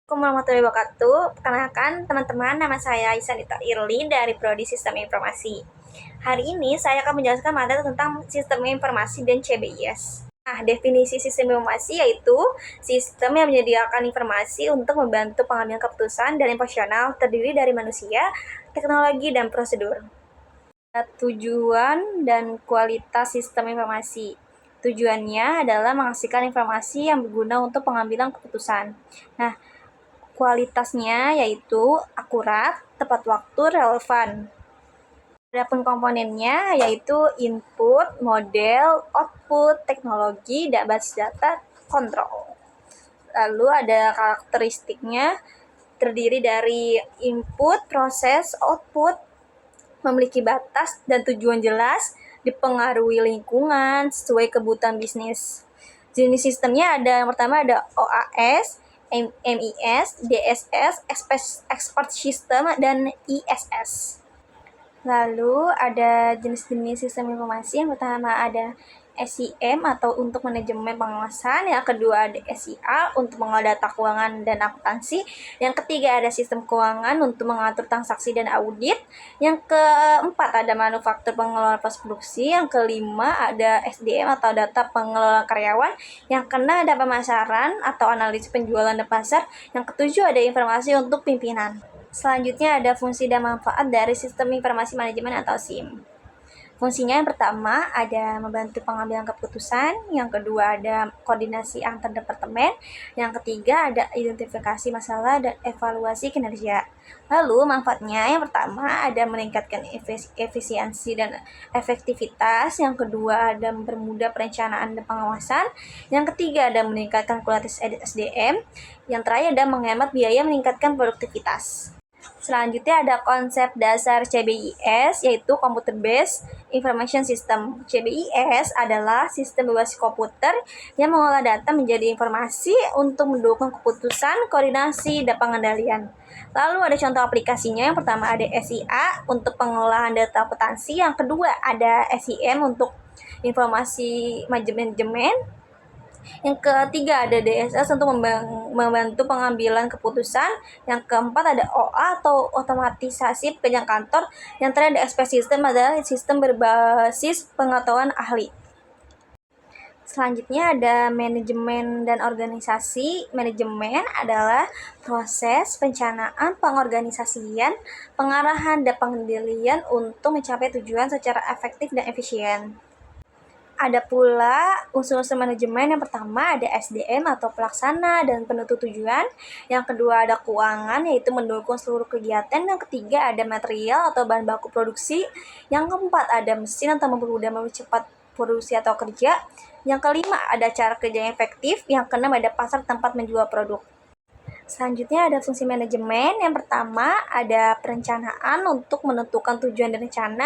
Assalamualaikum warahmatullahi wabarakatuh. Perkenalkan teman-teman, nama saya Isanita Irli dari Prodi Sistem Informasi. Hari ini saya akan menjelaskan materi tentang Sistem Informasi dan CBIS. Nah, definisi sistem informasi yaitu sistem yang menyediakan informasi untuk membantu pengambilan keputusan dan emosional terdiri dari manusia, teknologi, dan prosedur. Tujuan dan kualitas sistem informasi. Tujuannya adalah menghasilkan informasi yang berguna untuk pengambilan keputusan. Nah, kualitasnya yaitu akurat, tepat waktu, relevan. Adapun komponennya yaitu input, model, output, teknologi, dan basis data, kontrol. Lalu ada karakteristiknya terdiri dari input, proses, output, memiliki batas dan tujuan jelas, dipengaruhi lingkungan sesuai kebutuhan bisnis. Jenis sistemnya ada yang pertama ada OAS, MIS, DSS, Expert System, dan ISS. Lalu ada jenis-jenis sistem informasi. Yang pertama ada SIM atau untuk manajemen pengawasan, yang kedua ada SIA untuk mengolah data keuangan dan akuntansi, yang ketiga ada sistem keuangan untuk mengatur transaksi dan audit, yang keempat ada manufaktur pengelola proses produksi, yang kelima ada SDM atau data pengelola karyawan, yang keenam ada pemasaran atau analisis penjualan dan pasar, yang ketujuh ada informasi untuk pimpinan. Selanjutnya ada fungsi dan manfaat dari sistem informasi manajemen atau SIM. Fungsinya yang pertama ada membantu pengambilan keputusan, yang kedua ada koordinasi antar departemen, yang ketiga ada identifikasi masalah dan evaluasi kinerja. Lalu manfaatnya yang pertama ada meningkatkan efisiensi dan efektivitas, yang kedua ada mempermudah perencanaan dan pengawasan, yang ketiga ada meningkatkan kualitas SDM, yang terakhir ada menghemat biaya meningkatkan produktivitas. Selanjutnya ada konsep dasar CBIS yaitu Computer Based Information System. CBIS adalah sistem berbasis komputer yang mengolah data menjadi informasi untuk mendukung keputusan, koordinasi, dan pengendalian. Lalu ada contoh aplikasinya. Yang pertama ada SIA untuk pengolahan data akuntansi, yang kedua ada SIM untuk informasi manajemen, yang ketiga ada DSS untuk membantu pengambilan keputusan, yang keempat ada OA atau otomatisasi pekerjaan kantor, yang terakhir ada SP System adalah sistem berbasis pengetahuan ahli. Selanjutnya ada manajemen dan organisasi. Manajemen adalah proses perencanaan, pengorganisasian, pengarahan, dan pengendalian untuk mencapai tujuan secara efektif dan efisien. Ada pula unsur-unsur manajemen. Yang pertama ada SDM atau pelaksana dan penentu tujuan, yang kedua ada keuangan yaitu mendukung seluruh kegiatan, yang ketiga ada material atau bahan baku produksi, yang keempat ada mesin atau mempermudah mempercepat produksi atau kerja, yang kelima ada cara kerja yang efektif, yang keenam ada pasar tempat menjual produk. Selanjutnya ada fungsi manajemen. Yang pertama ada perencanaan untuk menentukan tujuan dan rencana,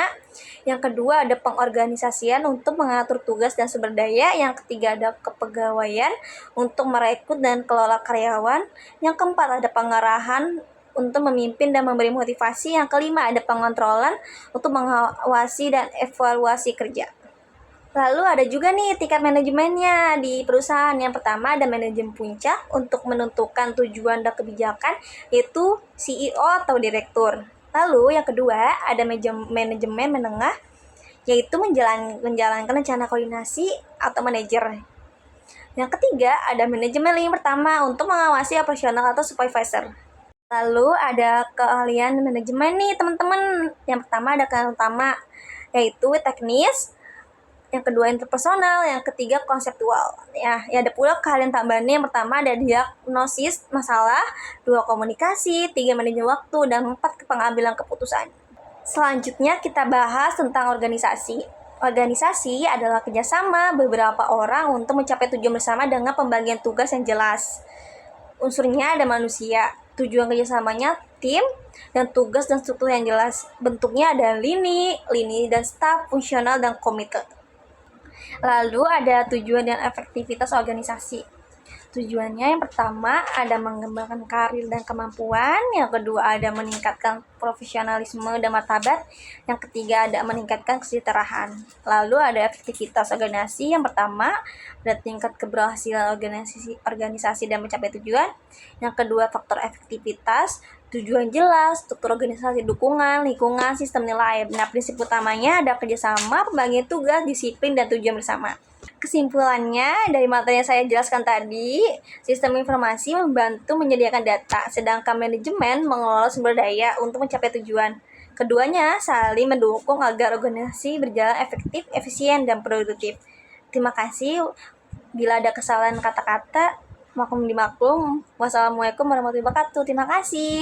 yang kedua ada pengorganisasian untuk mengatur tugas dan sumber daya, yang ketiga ada kepegawaian untuk merekrut dan kelola karyawan, yang keempat ada pengarahan untuk memimpin dan memberi motivasi, yang kelima ada pengontrolan untuk mengawasi dan evaluasi kerja. Lalu ada juga nih tingkat manajemennya di perusahaan. Yang pertama ada manajemen puncak untuk menentukan tujuan dan kebijakan, yaitu CEO atau direktur. Lalu yang kedua ada manajemen menengah, yaitu menjalankan rencana koordinasi atau manajer. Yang ketiga ada manajemen lini pertama untuk mengawasi operasional atau supervisor. Lalu ada keahlian manajemen nih teman-teman. Yang pertama ada keahlian utama yaitu teknis, yang kedua interpersonal, yang ketiga konseptual. Ya ada pula keahlian tambahannya. Yang pertama ada diagnosis masalah, dua komunikasi, tiga manajemen waktu, dan empat pengambilan keputusan. Selanjutnya kita bahas tentang organisasi. Organisasi adalah kerjasama beberapa orang untuk mencapai tujuan bersama dengan pembagian tugas yang jelas. Unsurnya ada manusia, tujuan kerjasamanya tim, dan tugas dan struktur yang jelas. Bentuknya ada lini dan staf, fungsional, dan komite. Lalu ada tujuan dan efektivitas organisasi. Tujuannya yang pertama ada mengembangkan karir dan kemampuan, yang kedua ada meningkatkan profesionalisme dan martabat, yang ketiga ada meningkatkan kesejahteraan. Lalu ada efektivitas organisasi, yang pertama ada tingkat keberhasilan organisasi dan mencapai tujuan, yang kedua faktor efektivitas, tujuan jelas, struktur organisasi, dukungan, lingkungan, sistem nilai. Nah, prinsip utamanya ada kerjasama, pembagian tugas, disiplin, dan tujuan bersama. Kesimpulannya, dari materi yang saya jelaskan tadi, sistem informasi membantu menyediakan data, sedangkan manajemen mengelola sumber daya untuk mencapai tujuan. Keduanya saling mendukung agar organisasi berjalan efektif, efisien, dan produktif. Terima kasih. Bila ada kesalahan kata-kata, maklum dimaklum. Wassalamualaikum warahmatullahi wabarakatuh. Terima kasih.